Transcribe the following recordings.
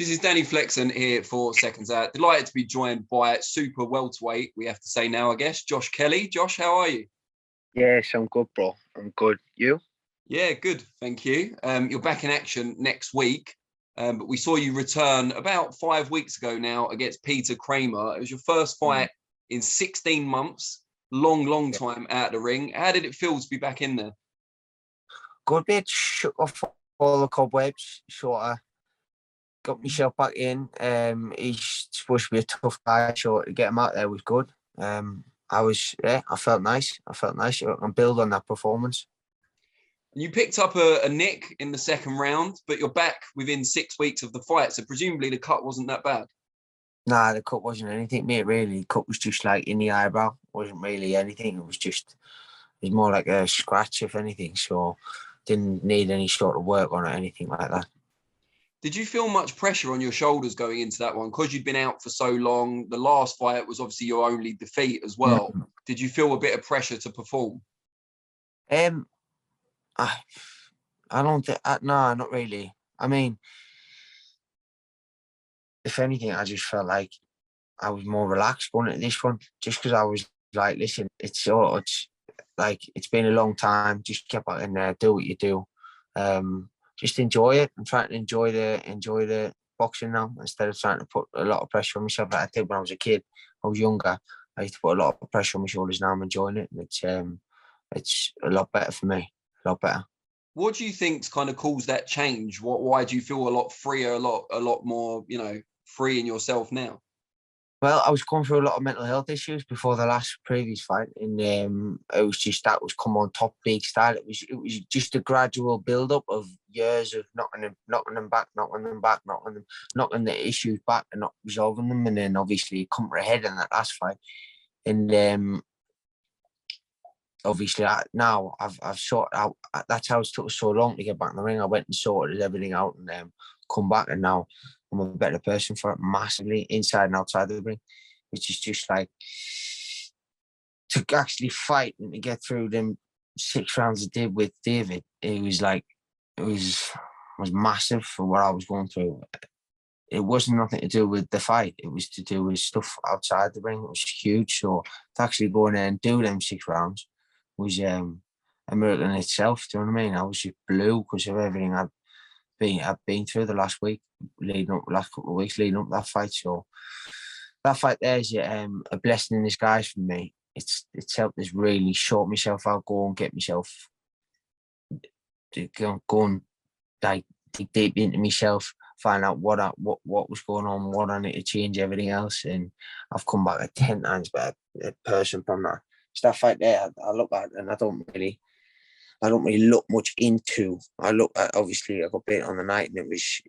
This is Danny Flexen here for Seconds Out. Delighted to be joined by super welterweight, we have to say now, I guess, Josh Kelly. Josh, how are you? Yes, I'm good, bro. I'm good. You? Yeah, good. Thank you. You're back in action next week, but we saw you return about 5 weeks ago now against Peter Kramer. It was your first fight in 16 months. Long time out of the ring. How did it feel to be back in there? Good bit. Shook off all the cobwebs. Sort of got myself back in. He's supposed to be a tough guy, so to get him out there was good. I felt nice. I can build on that performance. You picked up a nick in the second round, but you're back within 6 weeks of the fight, so presumably the cut wasn't that bad. Nah, the cut wasn't anything, mate, really. The cut was just like in the eyebrow. It wasn't really anything. It was more like a scratch, if anything, so didn't need any sort of work on it, anything like that. Did you feel much pressure on your shoulders going into that one? Because you'd been out for so long, the last fight was obviously your only defeat as well. Yeah. Did you feel a bit of pressure to perform? I don't think, no, not really. I mean, if anything, I just felt like I was more relaxed going into this one, just because I was like, listen, it's been a long time. Just get back in there, do what you do. Just enjoy it. I'm trying to enjoy the boxing now instead of trying to put a lot of pressure on myself. Like I think when I was a kid, I was younger, I used to put a lot of pressure on my shoulders. Now I'm enjoying it, and it's a lot better for me. A lot better. What do you think's kind of caused that change? Why do you feel a lot freer, a lot more, free in yourself now? Well, I was going through a lot of mental health issues before the previous fight, and it was just that was come on top big style. It was just a gradual build up of years of knocking them back, knocking the issues back, and not resolving them, and then obviously come to a head in that last fight, and obviously now I've sorted out. That's how it took so long to get back in the ring. I went and sorted everything out, and come back, and now I'm a better person for it, massively, inside and outside the ring, which is just like to actually fight and to get through them 6 rounds I did with David. It was massive for what I was going through. It wasn't nothing to do with the fight. It was to do with stuff outside the ring. It was huge. So to actually go in there and do them 6 rounds was a miracle in itself. Do you know what I mean? I was just blew because of everything I've been through the last couple of weeks leading up to that fight. So that fight there is a blessing in disguise for me. It's helped us really sort myself out, go and get myself, go and like dig deep into myself, find out what was going on, what I need to change, everything else, and I've come back a 10 times better person from that. It's that fight there I look at, and I don't really look much into. I look at, obviously I got beat on the night, and it was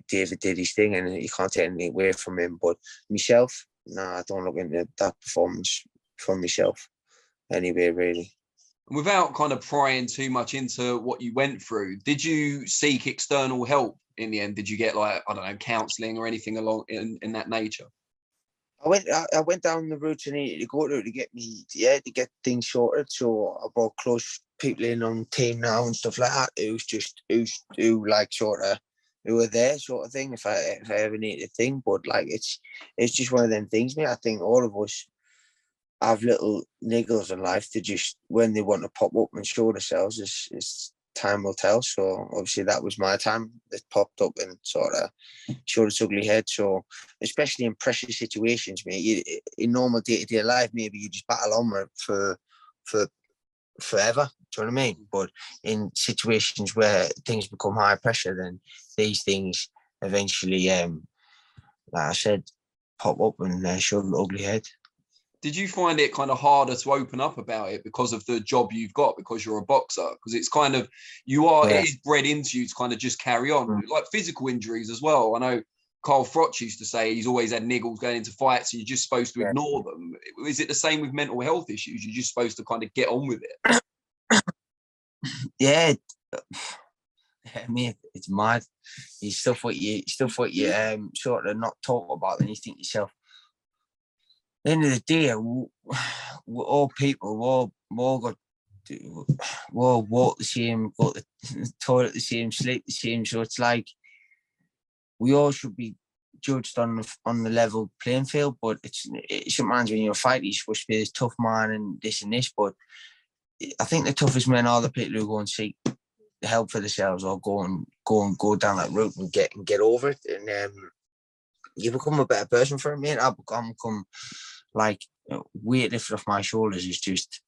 David did his thing, and you can't take anything away from him. But myself, I don't look into that performance from myself anyway, really. Without kind of prying too much into what you went through, did you seek external help in the end? Did you get counselling or anything along in that nature? I went down the route I needed to go to get things sorted. So I brought close people in on team now and stuff like that. It was just who were there sort of thing if I ever needed a thing. But it's just one of them things, mate. I think all of us have little niggles in life to just when they want to pop up and show themselves. It's time will tell. So obviously that was my time that popped up and sort of showed its ugly head. So especially in pressure situations, mate, in normal day-to-day life, maybe you just battle on for forever. Do you know what I mean? But in situations where things become high pressure, then these things eventually, like I said, pop up and show an ugly head. Did you find it kind of harder to open up about it because of the job you've got, because you're a boxer? Because it's kind of, it is bred into you to kind of just carry on. Like physical injuries as well. I know Carl Froch used to say he's always had niggles going into fights and you're just supposed to ignore them. Is it the same with mental health issues? You're just supposed to kind of get on with it? Yeah. I mean, it's mad. It's stuff what you sort of not talk about, and you think to yourself, at the end of the day, we're all people. We all walk the same, go to the toilet the same, sleep the same. So it's like we all should be judged on the level playing field. But sometimes when you're a fighter, you're supposed to be this tough man and this and this. But I think the toughest men are the people who go and seek help for themselves, or go down that route and get over it. And you become a better person for it, mate. I become like, weight lifted off my shoulders is just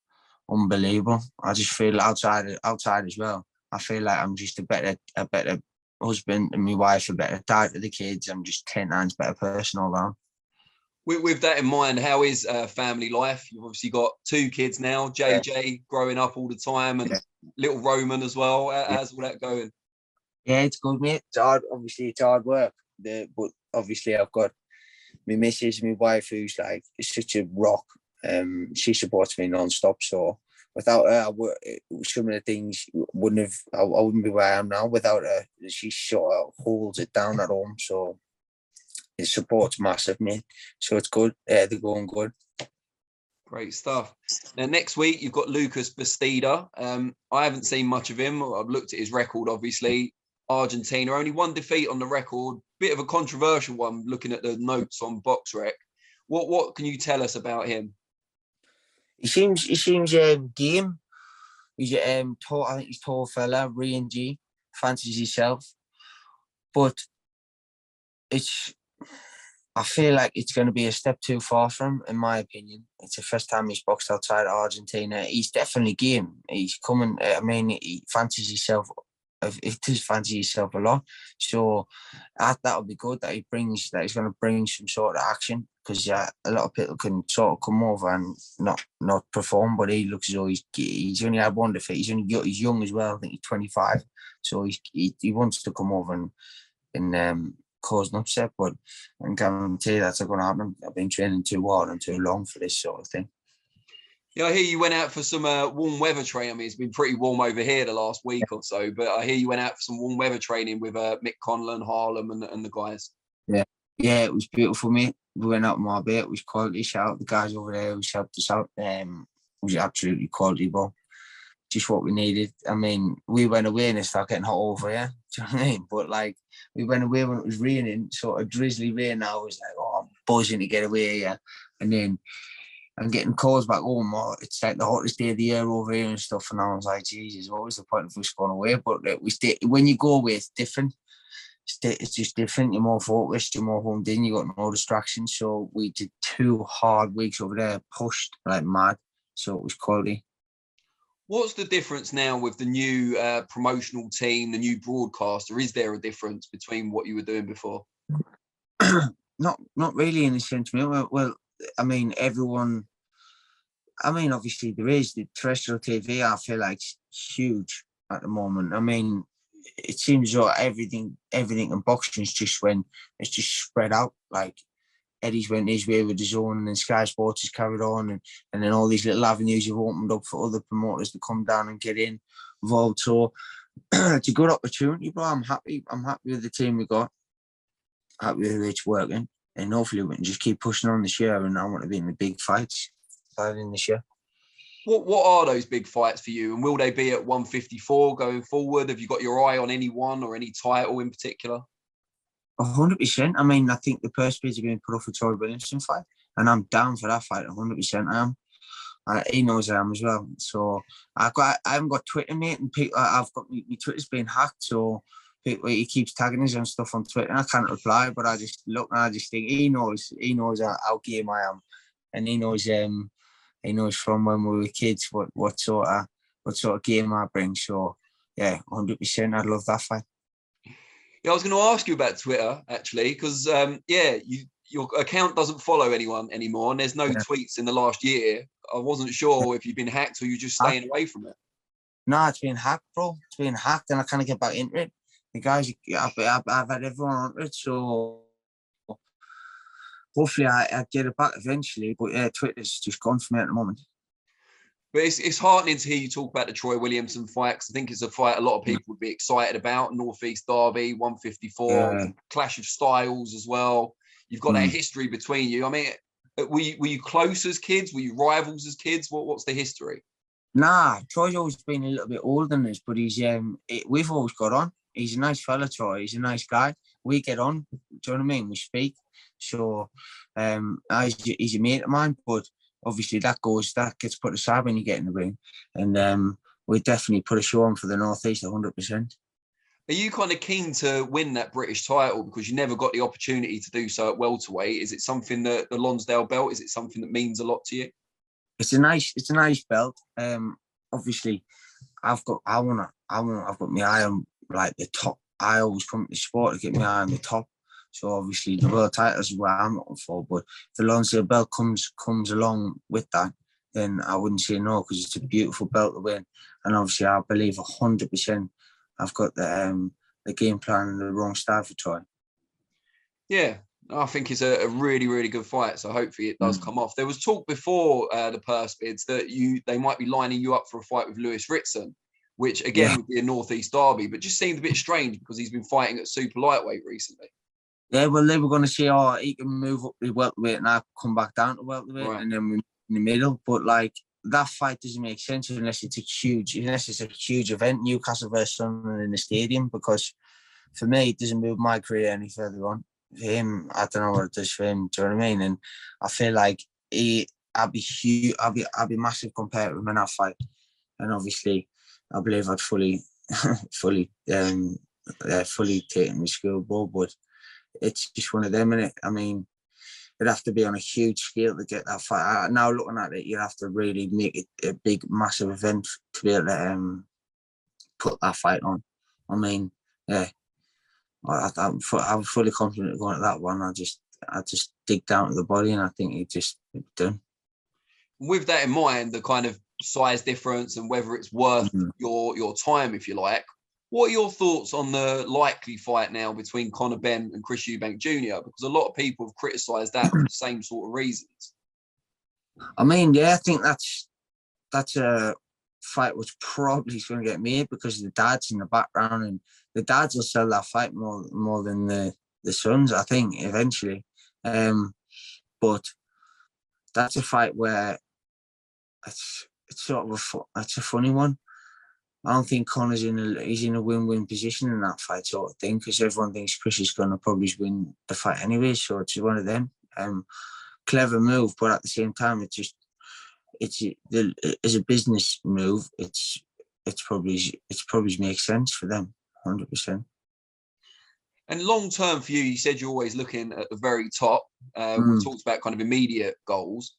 unbelievable. I just feel outside as well. I feel like I'm just a better husband and my wife, a better dad to the kids. I'm just 10 times better person all around. With that in mind, how is family life? You've obviously got 2 kids now, JJ growing up all the time, and little Roman as well. How's all that going? Yeah, it's good, mate. It's hard. Obviously, it's hard work. But obviously, I've got my missus, my wife, who's like such a rock. She supports me non-stop. So without her, some of the things I wouldn't be where I am now. Without her, she sort of holds it down at home. So the support's massive, mate. So it's good. They're going good. Great stuff. Now, next week, you've got Lucas Bastida. I haven't seen much of him. I've looked at his record, obviously. Argentina, only 1 defeat on the record. Bit of a controversial one, looking at the notes on BoxRec. What can you tell us about him? He seems game. He's tall. I think he's a tall fella, rangy, fancies himself. But I feel like it's going to be a step too far for him, in my opinion. It's the first time he's boxed outside Argentina. He's definitely game. He's coming. I mean, he fancies himself. It does fancy himself a lot. So that'll be good that he's going to bring some sort of action, because a lot of people can sort of come over and not perform, but he looks as though he's only had 1 defeat. He's young as well. I think he's 25. So he wants to come over and cause an upset, but I can guarantee that's not going to happen. I've been training too hard and too long for this sort of thing. Yeah, I hear you went out for some warm weather training. I mean, it's been pretty warm over here the last week or so, but I hear you went out for some warm weather training with Mick Conlon, Harlem, and the guys. Yeah, it was beautiful, mate. We went out in Marbella. It was quality. Shout out the guys over there who helped us out. It was absolutely quality, bro. Just what we needed. I mean, we went away and it started getting hot over here. Do you know what I mean? But like, we went away when it was raining, sort of drizzly rain. I was like, I'm buzzing to get away here. And then I'm getting calls back home. It's like the hottest day of the year over here and stuff. And I was like, Jesus, what was the point of us going away? But when you go away, it's different. It's just different. You're more focused. You're more homed in. You got no distractions. So we did 2 hard weeks over there, pushed like mad. So it was quality. What's the difference now with the new promotional team, the new broadcaster? Is there a difference between what you were doing before? Not really in the sense. Well, I mean, obviously there is. The terrestrial TV, I feel like, huge at the moment. I mean, it seems like everything in boxing is just it's just spread out. Like, Eddie's went his way with his own, and then Sky Sports has carried on, and then all these little avenues have opened up for other promoters to come down and get involved. So it's a good opportunity, bro. I'm happy with the team we got. Happy with it's working, and hopefully we can just keep pushing on this year. And I want to be in the big fights in this year. What are those big fights for you, and will they be at 154 going forward? Have you got your eye on any one or any title in particular? 100%. I mean, I think the purse bids are being put up for Troy Williamson fight, and I'm down for that fight. 100%. I am. He knows I am as well. So I haven't got Twitter, mate, and I've got my Twitter's been hacked. So he keeps tagging us and stuff on Twitter, and I can't reply. But I just look and I just think he knows how game I am, and he knows from when we were kids what sort of game I bring. So yeah, 100%. I'd love that fight. Yeah, I was going to ask you about Twitter, actually, because, your account doesn't follow anyone anymore, and there's no tweets in the last year. I wasn't sure if you've been hacked or you're just staying away from it. No, it's been hacked, bro. It's been hacked, and I can't get back into it. The guys, I've had everyone on it, so hopefully I get it back eventually. But yeah, Twitter's just gone for me at the moment. But it's heartening to hear you talk about the Troy Williamson fight, because I think it's a fight a lot of people would be excited about. Northeast Derby, 154, clash of styles as well. You've got that history between you. I mean, were you close as kids? Were you rivals as kids? What's the history? Nah, Troy's always been a little bit older than us, but we've always got on. He's a nice fella, Troy. He's a nice guy. we get on. Do you know what I mean? We speak. So he's a mate of mine, but obviously that gets put aside when you get in the ring. And we definitely put a show on for the North East 100%. Are you kind of keen to win that British title because you never got the opportunity to do so at welterweight? Is it something that the Lonsdale belt, is it something that means a lot to you? It's a nice belt. Obviously I've got my eye on like the top. I always come to the sport to get my eye on the top. So obviously the world title is what I'm looking for. But if the Lonsdale belt comes along with that, then I wouldn't say no, because it's a beautiful belt to win. And obviously I believe 100% I've got the game plan and the wrong style for Troy. Yeah, I think it's a really, really good fight. So hopefully it does come off. There was talk before the purse bids that they might be lining you up for a fight with Lewis Ritson, which again would be a Northeast derby, but just seemed a bit strange because he's been fighting at super lightweight recently. Yeah, well, they were going to say, he can move up to welterweight and I come back down to welterweight, and then we're in the middle. But like, that fight doesn't make sense unless it's a huge event, Newcastle versus Sunderland in the stadium, because for me, it doesn't move my career any further on. For him, I don't know what it does for him. Do you know what I mean? And I feel like I'd be huge. I'd be massive compared to him in that fight. And obviously, I believe I'd fully taken the skill ball, but it's just one of them, innit? I mean, it'd have to be on a huge scale to get that fight. Now looking at it, you'd have to really make it a big, massive event to be able to put that fight on. I mean, yeah, I'm fully confident going at that one. I just dig down to the body, and I think it's done. With that in mind, the kind of size difference and whether it's worth your time, if you like, what are your thoughts on the likely fight now between Conor Benn and Chris Eubank Jr.? Because a lot of people have criticised that for the same sort of reasons. I mean, yeah, I think that's a fight which probably is going to get made because the dads in the background, and the dads will sell that fight more than the sons, I think, eventually. But that's a fight where it's sort of it's a funny one. I don't think Conor's he's in a win-win position in that fight, sort of thing, because everyone thinks Chris is going to probably win the fight anyway. So it's one of them. Clever move, but at the same time, it's as a business move. It's probably makes sense for them, 100%. And long term for you, you said you're always looking at the very top. We talked about kind of immediate goals.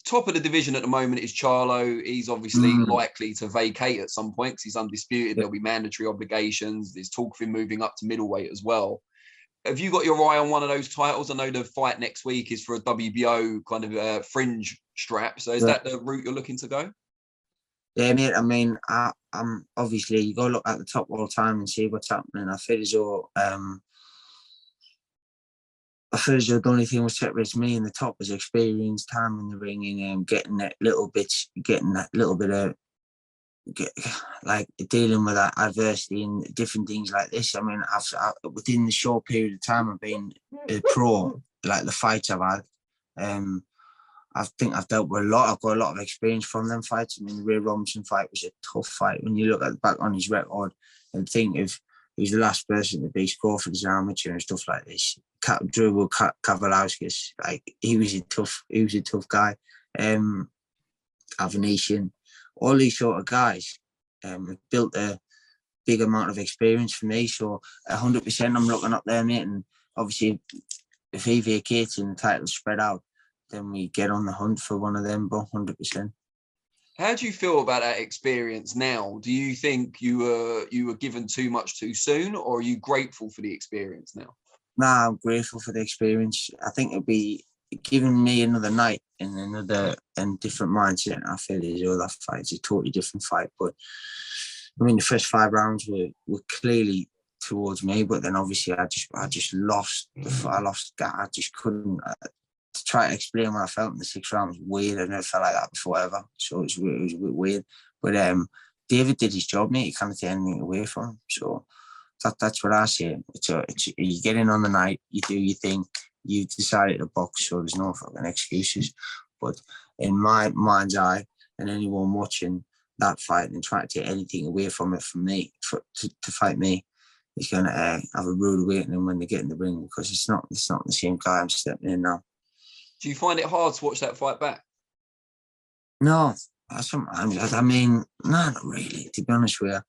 Top of the division at the moment is Charlo. He's obviously likely to vacate at some point because he's undisputed. There'll be mandatory obligations. There's talk of him moving up to middleweight as well. Have you got your eye on one of those titles? I know the fight next week is for a WBO kind of fringe strap. So is that the route you're looking to go? Yeah, mate. I mean, I'm obviously, you got to look at the top all the time and see what's happening. I feel as though the only thing which separates me and the top is experience, time in the ring, and getting that little bit of like dealing with that adversity and different things like this. I mean, within the short period of time I've been a pro, like the fights I've had, I think I've dealt with a lot. I've got a lot of experience from them fights. I mean, the Ray Robinson fight was a tough fight. When you look at back on his record and think of he's the last person to beat Crawford as an amateur and stuff like this. Dribble Kavalauskas, like he was a tough guy. Avanesian, all these sort of guys built a big amount of experience for me. So 100% I'm looking up there, mate. And obviously, if he vacates and the title's spread out, then we get on the hunt for one of them, but 100%. How do you feel about that experience now? Do you think you were given too much too soon, or are you grateful for the experience now? Nah, I'm grateful for the experience. I think it'll be giving me another night in another and different mindset. I feel as though that fight's a totally different fight. But I mean, the first 5 rounds were clearly towards me, but then obviously I just lost. I just couldn't. To try to explain what I felt in the 6th round was weird. I never felt like that before ever. So it was a bit weird. But David did his job, mate. He can't take anything away from him. So that's what I say. You get in on the night, you do your thing, you decided to box, so there's no fucking excuses. But in my mind's eye, and anyone watching that fight and trying to take anything away from it from me to fight me, he's going to have a rude awakening when they get in the ring, because it's not the same guy I'm stepping in now. Do you find it hard to watch that fight back? No, sometimes. I mean, no, not really, to be honest with you.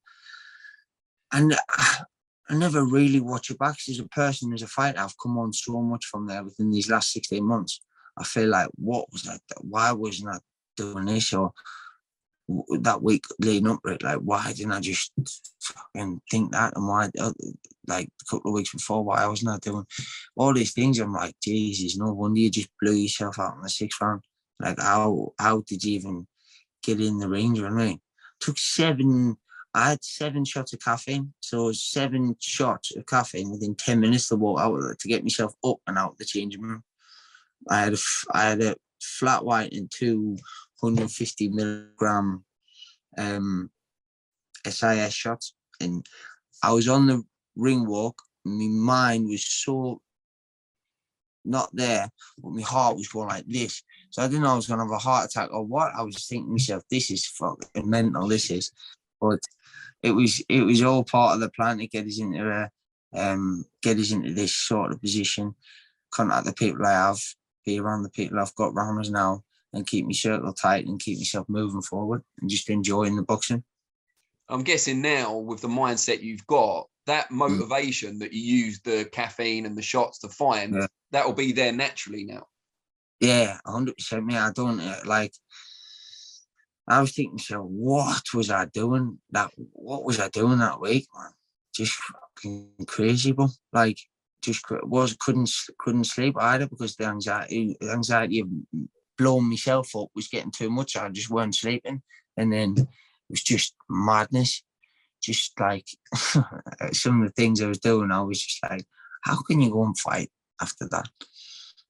And I never really watch it back. As a person, as a fighter, I've come on so much from there within these last 16 months. I feel like, what was that? Why wasn't I doing this? Or that week leading up to it, like, why didn't I just fucking think that? And why, like, a couple of weeks before, why wasn't I doing all these things? I'm like, Jesus, no wonder you just blew yourself out in the 6th round. Like, how did you even get in the range? You know what I mean? I had 7 shots of caffeine. So 7 shots of caffeine within 10 minutes to walk out of it, to get myself up and out the changing room. I had a flat white and 250 milligram SIS shots. And I was on the ring walk. My mind was so not there, but my heart was going like this. So I didn't know I was going to have a heart attack or what. I was just thinking to myself, this is fucking mental, this is. But it was all part of the plan to get us into this sort of position, contact the people I have, be around the people I've got around us now, and keep my circle tight and keep myself moving forward and just enjoying the boxing. I'm guessing now, with the mindset you've got, that motivation that you use the caffeine and the shots to find, that will be there naturally now. Yeah, 100%. Me, I don't like. I was thinking, so what was I doing? What was I doing that week, man? Just fucking crazy, bro. Like, couldn't sleep either, because the anxiety of blowing myself up was getting too much. I just weren't sleeping, and then it was just madness. Just like some of the things I was doing, I was just like, how can you go and fight after that?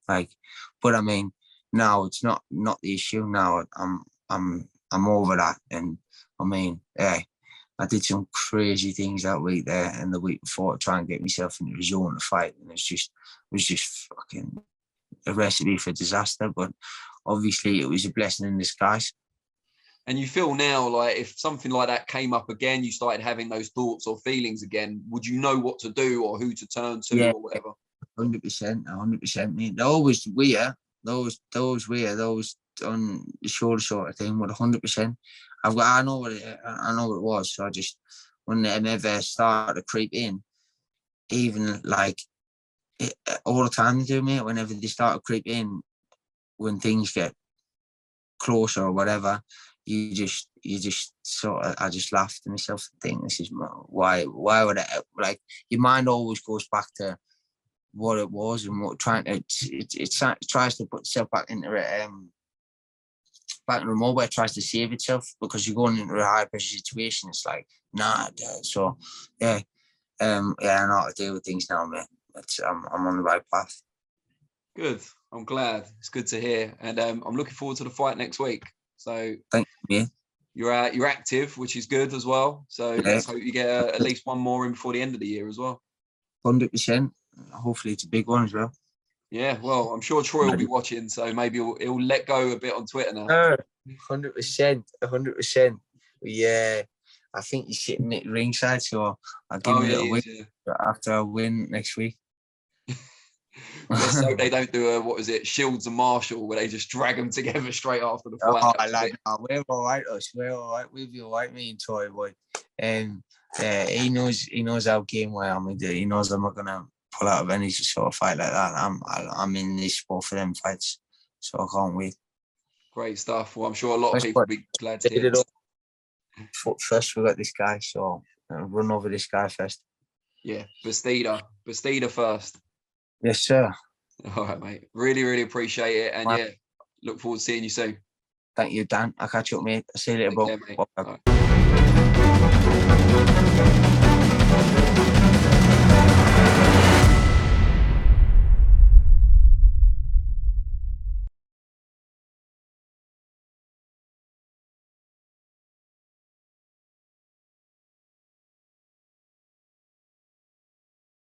Like, but I mean, now it's not the issue. Now I'm over that, and I mean, I did some crazy things that week there and the week before to try and get myself into the zone to fight, and it was just fucking a recipe for disaster. But obviously, it was a blessing in disguise. And you feel now, like, if something like that came up again, you started having those thoughts or feelings again, would you know what to do or who to turn to or whatever? 100%. Those weird, those on the shoulder sort of thing, with 100%. I know what it was. So I just, when they never started to creep in, even like all the time they do, mate, whenever they start to creep in, when things get closer or whatever, you just sort of, I just laugh to myself and think, this is why would I, like, your mind always goes back to what it was and what it tries to put itself back into back in the mode where it tries to save itself, because you're going into a high pressure situation. It's like, nah, so I know how to deal with things now, mate. I'm on the right path. Good. I'm glad. It's good to hear, and I'm looking forward to the fight next week. So thank you. You're active, which is good as well. So let's hope you get at least one more in before the end of the year as well. 100%. Hopefully it's a big one as well. Yeah, well, I'm sure Troy will be watching, so maybe he'll let go a bit on Twitter now. 100%. Yeah, I think he's sitting at ringside, so I'll give him a little win after I win next week. Let's hope they don't do Shields and Marshall, where they just drag them together straight after the fight. We're all right, us. We're all right. We'll be all right, me and Troy, boy. He knows our game well. I mean, he knows I'm not gonna pull out of any sort of fight like that. I'm in this sport for them fights, so I can't wait. Great stuff. Well, I'm sure a lot of people will be glad to hear it. First, we got this guy, so run over this guy first. Yeah, Bastida first. Yes, sir. All right, mate. Really, really appreciate it. And look forward to seeing you soon. Thank you, Dan. I'll catch you up, mate. I'll see you later, bro. Take care, mate.